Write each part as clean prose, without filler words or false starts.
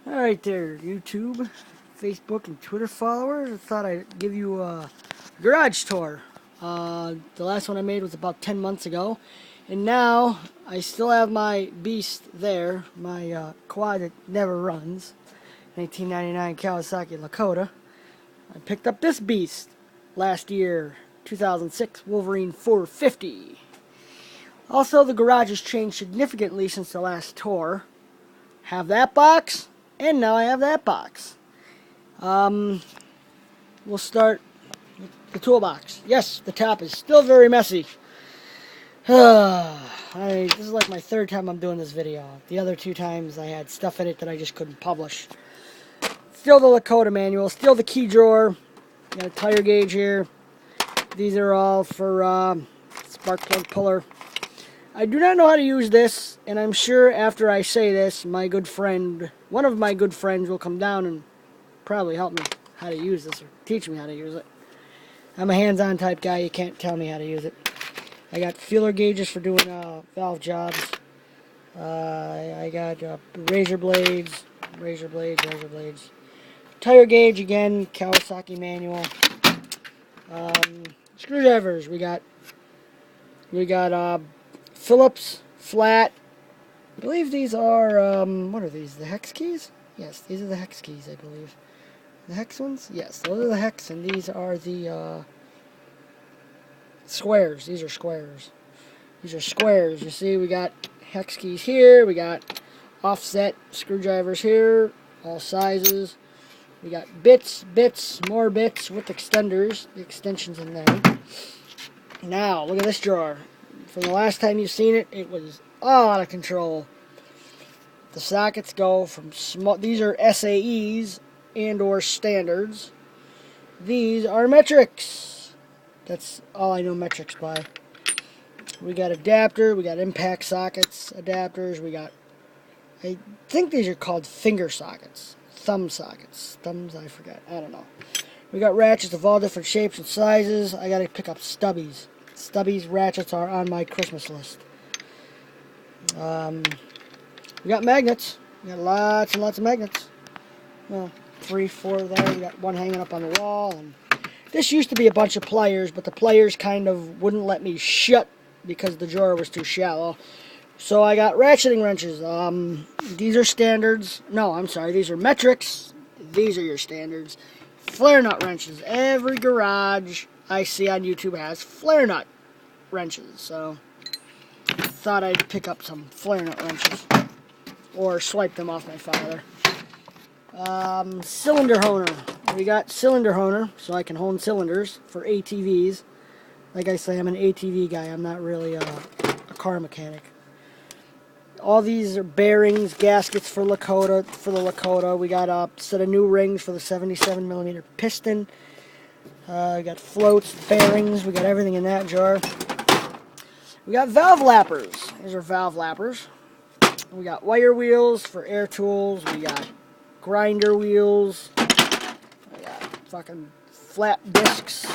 Alright there, YouTube, Facebook, and Twitter followers. I thought I'd give you a garage tour. The last one I made was about 10 months ago. And now, I still have my beast there, my quad that never runs. 1999 Kawasaki Lakota. I picked up this beast last year, 2006 Wolverine 450. Also, the garage has changed significantly since the last tour. Have that box, and now I have that box. We'll start with the toolbox. Yes, the top is still very messy. This is like my third time I'm doing this video. The other two times I had stuff in it that I just couldn't publish. Still the Lakota manual, still the key drawer. Got a tire gauge here. These are all for spark plug puller. I do not know how to use this, and I'm sure after I say this, my good friend, one of my good friends will come down and probably help me how to use this or teach me how to use it. I'm a hands-on type guy. You can't tell me how to use it. I got feeler gauges for doing valve jobs. I got razor blades. Tire gauge again, Kawasaki manual. Screwdrivers. We got Phillips flat. I believe these are what are these? The hex keys? Yes, these are the hex keys, I believe. The hex ones? Yes, those are the hex, and these are the squares. These are squares. These are squares. You see, we got hex keys here. We got offset screwdrivers here, all sizes. We got bits, more bits with extenders. The extensions in there. Now, look at this drawer. From the last time you've seen it, it was all out of control. The sockets go from small. These are SAEs and or standards. These are metrics. That's all I know metrics by. We got adapter. We got impact sockets, adapters. We got, I think these are called finger sockets. Thumb sockets. Thumbs, I forgot. I don't know. We got ratchets of all different shapes and sizes. I got to pick up stubbies. Stubbies ratchets are on my Christmas list. We got magnets. We got lots and lots of magnets. Well, 3, 4 there. We got one hanging up on the wall. And this used to be a bunch of pliers, but the pliers kind of wouldn't let me shut because the drawer was too shallow. So I got ratcheting wrenches. These are standards. No, I'm sorry. These are metrics. These are your standards. Flare nut wrenches. Every garage I see on YouTube has flare nut wrenches. So I thought I'd pick up some flare nut wrenches. Or swipe them off my father. Cylinder honer. We got cylinder honer, so I can hone cylinders for ATVs. Like I say, I'm an ATV guy. I'm not really a car mechanic. All these are bearings, gaskets for Lakota. For the Lakota, we got a set of new rings for the 77mm piston. We got floats, bearings. We got everything in that jar. We got valve lappers. These are valve lappers. We got wire wheels for air tools. We got grinder wheels. We got fucking flat discs.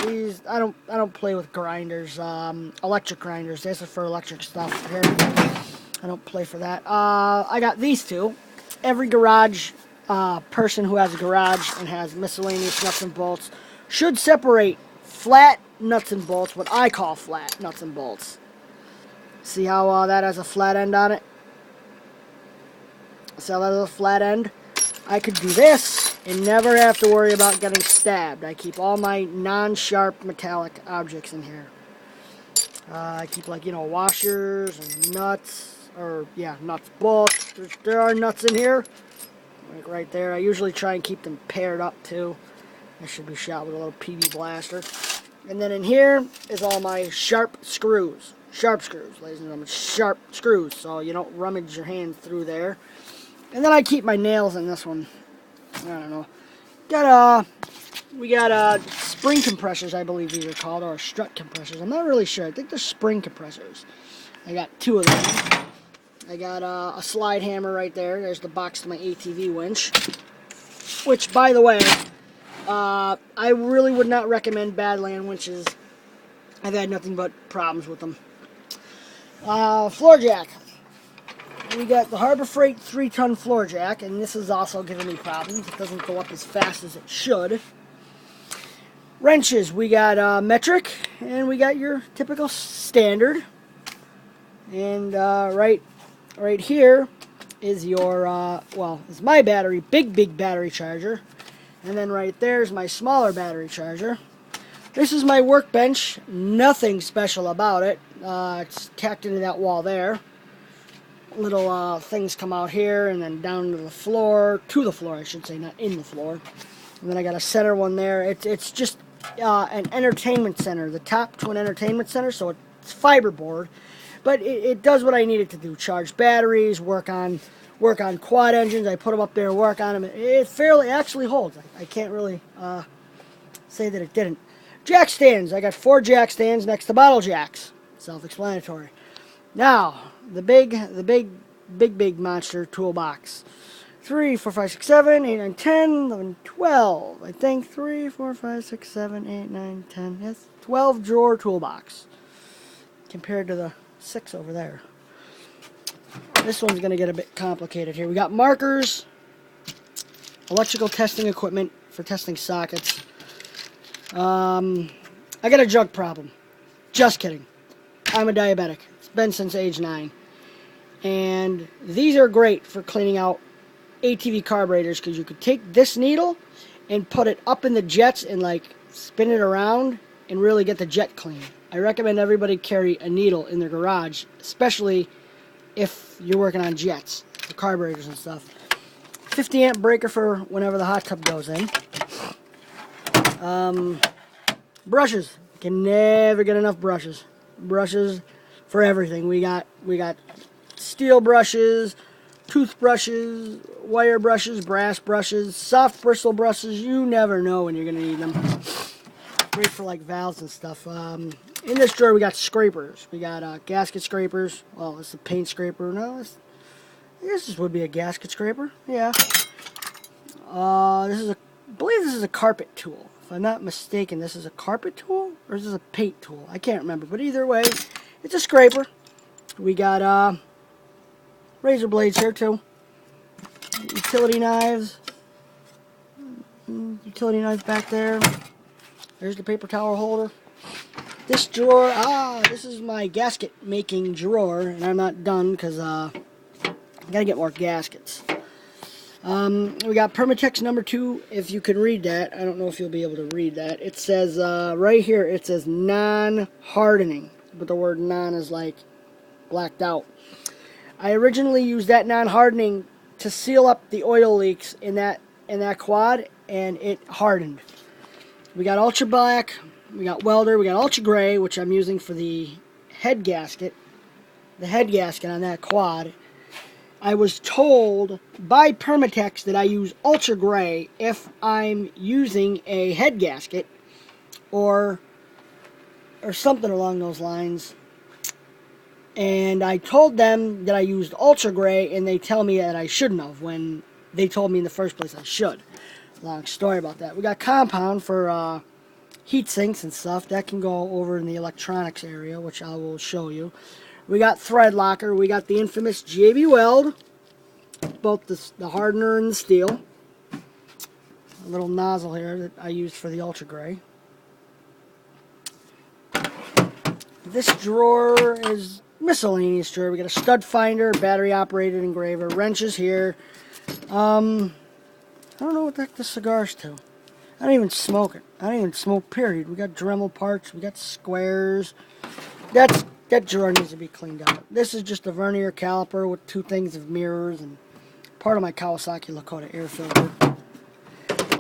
These I don't play with grinders. Electric grinders. This is for electric stuff. Here, I don't play for that. I got these two. Every garage person who has a garage and has miscellaneous nuts and bolts should separate flat nuts and bolts, what I call flat nuts and bolts. See how that has a flat end on it? See how that has a flat end? I could do this and never have to worry about getting stabbed. I keep all my non-sharp metallic objects in here. I keep, like, you know, washers and nuts, or yeah, nuts, bolts. There are nuts in here, like right there. I usually try and keep them paired up too. I should be shot with a little PB blaster. And then in here is all my sharp screws. Sharp screws, ladies and gentlemen. Sharp screws, so you don't rummage your hand through there. And then I keep my nails in this one. I don't know. We got spring compressors, I believe these are called, or strut compressors. I'm not really sure. I think they're spring compressors. I got 2 of them. I got a slide hammer right there. There's the box to my ATV winch. Which, by the way, I really would not recommend Badland winches. I've had nothing but problems with them. Floor jack. we got the Harbor Freight 3-ton floor jack, and this is also giving me problems. It doesn't go up as fast as it should. Wrenches, we got metric, and we got your typical standard. And right here is your, is my battery, big battery charger. And then right there is my smaller battery charger. This is my workbench, nothing special about it. It's tacked into that wall there. Little things come out here and then down to the floor I should say, not in the floor. And then I got a center one there. It's just an entertainment center, the top to an entertainment center, so it's fiberboard. But it does what I need it to do. Charge batteries, work on quad engines. I put them up there and work on them. It fairly actually holds. I can't really say that it didn't. Jack stands. I got 4 jack stands next to bottle jacks. Self-explanatory. Now, the big monster toolbox. 3, 4, 5, 6, 7, 8, 9, 10, 11, 12. I think 3, 4, 5, 6, 7, 8, 9, 10. Yes, 12 drawer toolbox. Compared to the 6 over there. This one's going to get a bit complicated here. We got markers, electrical testing equipment for testing sockets. I got a jug problem. Just kidding. I'm a diabetic. It's been since age 9. And these are great for cleaning out ATV carburetors because you could take this needle and put it up in the jets and like spin it around and really get the jet clean. I recommend everybody carry a needle in their garage, especially if you're working on jets, the carburetors and stuff. 50 amp breaker for whenever the hot tub goes in. Brushes. Can never get enough brushes. Brushes for everything. We got steel brushes, toothbrushes, wire brushes, brass brushes, soft bristle brushes. You never know when you're going to need them. Great for like valves and stuff. In this drawer we got scrapers. We got gasket scrapers. Well, it's a paint scraper. No, I guess this would be a gasket scraper. Yeah. I believe this is a carpet tool. If I'm not mistaken, this is a carpet tool or is this a paint tool? I can't remember. But either way, it's a scraper. We got razor blades here too. Utility knives. Utility knives back there. There's the paper towel holder. This drawer, this is my gasket making drawer, and I'm not done because I gotta get more gaskets. We got Permatex number 2. If you can read that, I don't know if you'll be able to read that. It says right here, it says non-hardening, but the word non is like blacked out. I originally used that non-hardening to seal up the oil leaks in that quad, and it hardened. We got Ultra Black, we got Welder, we got Ultra Gray, which I'm using for the head gasket. The head gasket on that quad. I was told by Permatex that I use Ultra Gray if I'm using a head gasket or something along those lines. And I told them that I used Ultra Gray, and they tell me that I shouldn't have when they told me in the first place I should. Long story about that. We got Compound for heat sinks and stuff. That can go over in the electronics area, which I will show you. We got Thread Locker. We got the infamous JB Weld, both the hardener and the steel. A little nozzle here that I used for the Ultra Gray. This drawer is miscellaneous drawer. We got a stud finder, battery operated engraver, wrenches here. I don't know what the heck this cigar's to. I don't even smoke it. I don't even smoke, period. We got Dremel parts. We got squares. That drawer needs to be cleaned out. This is just a vernier caliper with 2 things of mirrors and part of my Kawasaki Lakota air filter.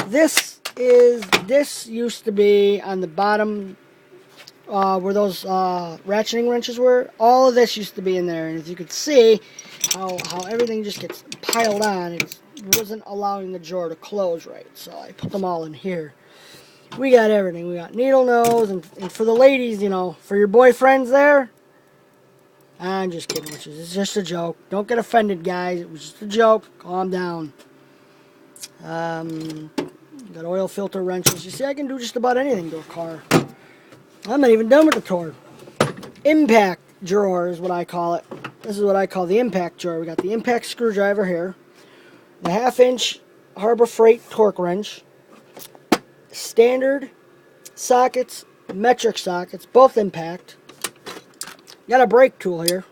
This used to be on the bottom where those ratcheting wrenches were. All of this used to be in there, and as you could see how everything just gets piled on, it wasn't allowing the drawer to close right, so I put them all in here. We got everything. We got needle nose, and for the ladies, you know, for your boyfriends there, I'm just kidding, it's just a joke. Don't get offended, guys. It was just a joke. Calm down. Got oil filter wrenches. You see, I can do just about anything to a car. I'm not even done with the tour. Impact drawer is what I call it. this is what I call the impact drawer. We got the impact screwdriver here, the 1/2-inch Harbor Freight torque wrench, standard sockets, metric sockets, both impact. Got a brake tool here.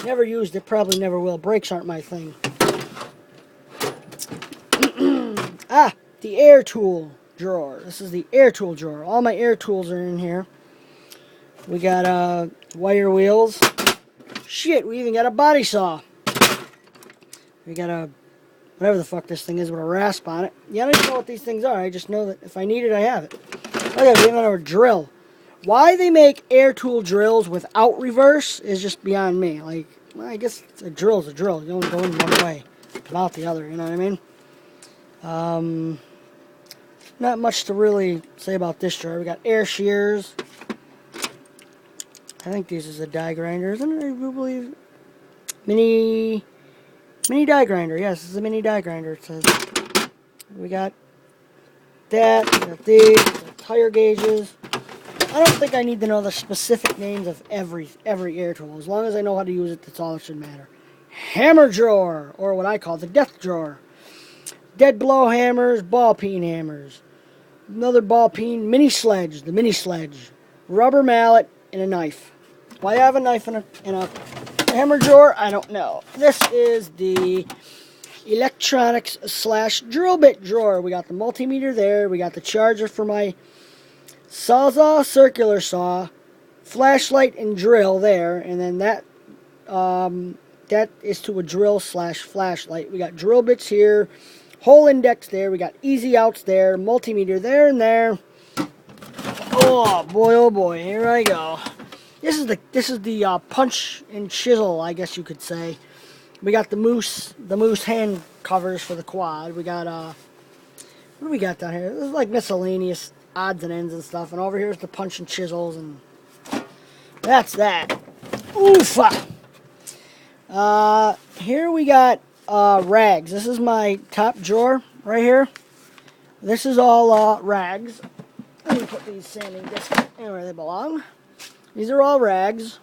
Never used it, probably never will. Brakes aren't my thing. The air tool drawer. This is the air tool drawer. All my air tools are in here. We got wire wheels. Shit, we even got a body saw. We got a, whatever the fuck this thing is with a rasp on it. Yeah, I don't even know what these things are. I just know that if I need it, I have it. Okay, we even have a drill. Why they make air tool drills without reverse is just beyond me. Like, well, I guess a drill's a drill. You only go in one way, come out the other, you know what I mean? Not much to really say about this drawer. We got air shears. I think this is a die grinder, isn't it? I believe. Mini die grinder. Yes, this is a mini die grinder. It says. We got that. We got these. We got tire gauges. I don't think I need to know the specific names of every air tool. As long as I know how to use it, that's all that should matter. Hammer drawer, or what I call the death drawer. Dead blow hammers, ball peen hammers. Another ball peen, mini sledge, the mini sledge. Rubber mallet, and a knife. Why I have a knife in a hammer drawer, I don't know. This is the electronics / drill bit drawer. We got the multimeter there. We got the charger for my Sawzall circular saw, flashlight and drill there, and then that is to a drill / flashlight. We got drill bits here, hole index there, we got easy outs there, multimeter there and there. Oh boy, here I go. This is the punch and chisel, I guess you could say. We got the moose hand covers for the quad. We got what do we got down here? This is like miscellaneous odds and ends and stuff, and over here is the punch and chisels, and that's that. Oofa! Here we got rags. This is my top drawer right here. This is all rags. Let me put these sanding discs where they belong. These are all rags.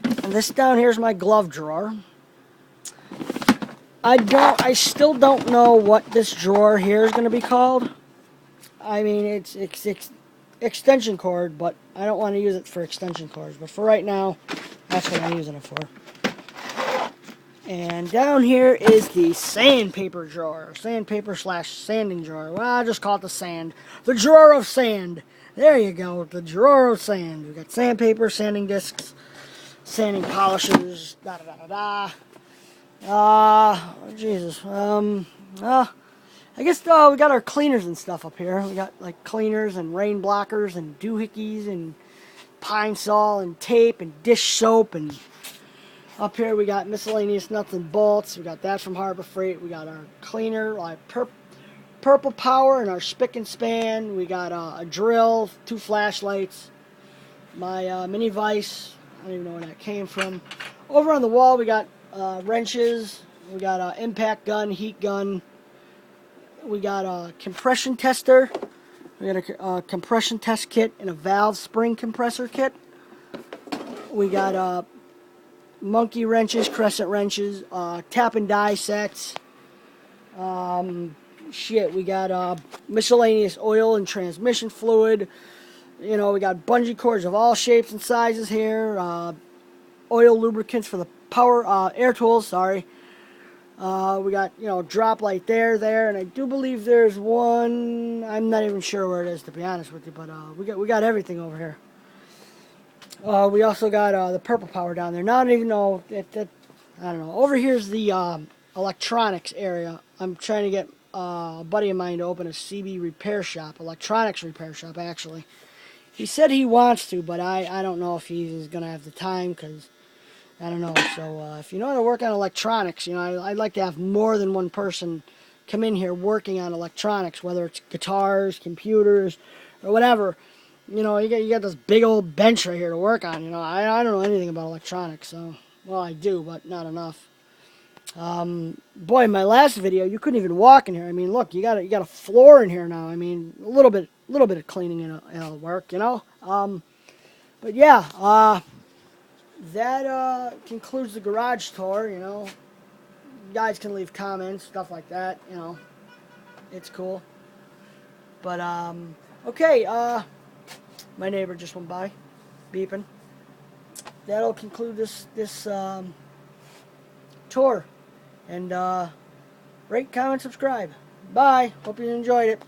And this down here is my glove drawer. I still don't know what this drawer here is going to be called. I mean, it's extension cord, but I don't want to use it for extension cords. But for right now, that's what I'm using it for. And down here is the sandpaper drawer. Sandpaper / sanding drawer. Well, I'll just call it the sand. The drawer of sand. There you go. The drawer of sand. We got sandpaper, sanding discs, sanding polishers, Jesus. I guess we got our cleaners and stuff up here. We got like cleaners and rain blockers and doohickeys and pine sol and tape and dish soap, and up here we got miscellaneous nuts and bolts. We got that from Harbor Freight. We got our cleaner, like Purple Power, and our spick and span. We got a drill, 2 flashlights, my mini vise. I don't even know where that came from. Over on the wall we got wrenches. We got an impact gun, heat gun. We got a compression tester. We got a compression test kit and a valve spring compressor kit. We got monkey wrenches, crescent wrenches, tap and die sets. We got miscellaneous oil and transmission fluid. You know, we got bungee cords of all shapes and sizes here. Oil lubricants for the power air tools. Sorry. We got, drop light there, and I do believe there's one. I'm not even sure where it is, to be honest with you, but we got everything over here. We also got the Purple Power down there. Now I don't even know I don't know. Over here's the electronics area. I'm trying to get a buddy of mine to open a CB repair shop, electronics repair shop actually. He said he wants to, but I don't know if he's gonna have the time, because I don't know. So if you know how to work on electronics, I'd like to have more than one person come in here working on electronics, whether it's guitars, computers, or whatever. You got this big old bench right here to work on. I don't know anything about electronics, so, well, I do, but not enough. Boy, in my last video, you couldn't even walk in here. I mean, look, you got a floor in here now. I mean, a little bit of cleaning it'll work, But yeah, that concludes the garage tour. You know, you guys can leave comments, stuff like that. You know, it's cool. But okay. My neighbor just went by, beeping. That'll conclude this tour. And rate, comment, subscribe. Bye. Hope you enjoyed it.